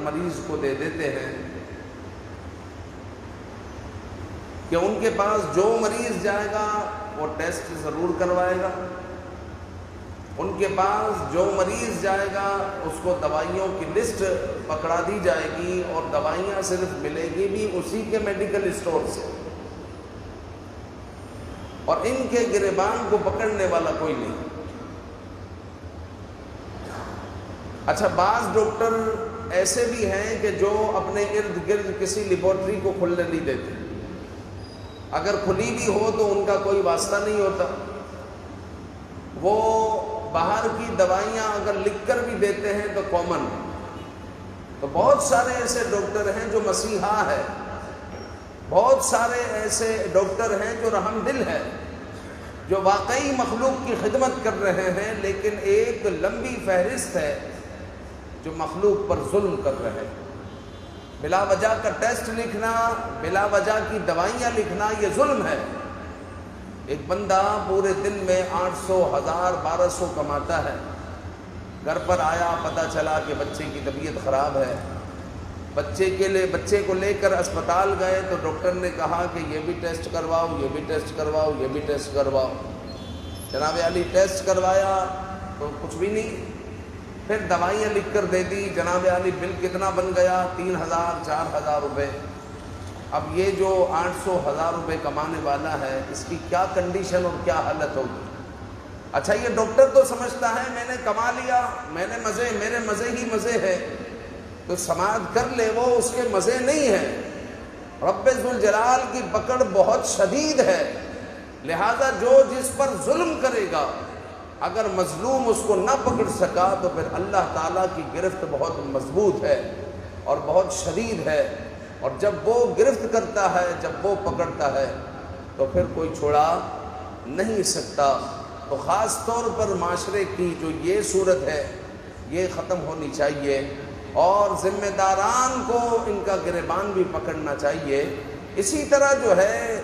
مریض کو دے دیتے ہیں کہ ان کے پاس جو مریض جائے گا وہ ٹیسٹ ضرور کروائے گا، ان کے پاس جو مریض جائے گا اس کو دوائیوں کی لسٹ پکڑا دی جائے گی، اور دوائیاں صرف ملے گی بھی اسی کے میڈیکل اسٹور سے، اور ان کے گریبان کو پکڑنے والا کوئی نہیں۔ اچھا، بعض ڈاکٹر ایسے بھی ہیں کہ جو اپنے ارد گرد کسی لیبارٹری کو کھلنے نہیں دیتے، اگر کھلی بھی ہو تو ان کا کوئی واسطہ نہیں ہوتا، وہ باہر کی دوائیاں اگر لکھ کر بھی دیتے ہیں تو کامن۔ تو بہت سارے ایسے ڈاکٹر ہیں جو مسیحا ہے، بہت سارے ایسے ڈاکٹر ہیں جو رحم دل ہے، جو واقعی مخلوق کی خدمت کر رہے ہیں، لیکن ایک لمبی فہرست ہے جو مخلوق پر ظلم کر رہے ہیں۔ بلا وجہ کا ٹیسٹ لکھنا، بلا وجہ کی دوائیاں لکھنا، یہ ظلم ہے۔ ایک بندہ پورے دن میں 800، 1000، 1200 کماتا ہے، گھر پر آیا پتہ چلا کہ بچے کی طبیعت خراب ہے، بچے کو لے کر اسپتال گئے تو ڈاکٹر نے کہا کہ یہ بھی ٹیسٹ کرواؤ، یہ بھی ٹیسٹ کرواؤ، یہ بھی ٹیسٹ کرواؤ۔ جناب علی ٹیسٹ کروایا تو کچھ بھی نہیں، پھر دوائیاں لکھ کر دے دی۔ جناب علی بل کتنا بن گیا؟ 3000، 4000 روپے۔ اب یہ جو 800، 1000 روپے کمانے والا ہے، اس کی کیا کنڈیشن اور کیا حالت ہوگی؟ اچھا، یہ ڈاکٹر تو سمجھتا ہے میں نے کما لیا، میرے مزے ہی مزے ہے، تو سماعت کر لے، وہ اس کے مزے نہیں ہیں۔ رب ذوالجلال کی پکڑ بہت شدید ہے، لہذا جو جس پر ظلم کرے گا، اگر مظلوم اس کو نہ پکڑ سکا تو پھر اللہ تعالیٰ کی گرفت بہت مضبوط ہے اور بہت شدید ہے، اور جب وہ گرفت کرتا ہے، جب وہ پکڑتا ہے تو پھر کوئی چھڑا نہیں سکتا۔ تو خاص طور پر معاشرے کی جو یہ صورت ہے یہ ختم ہونی چاہیے، اور ذمہ داران کو ان کا گریبان بھی پکڑنا چاہیے۔ اسی طرح جو ہے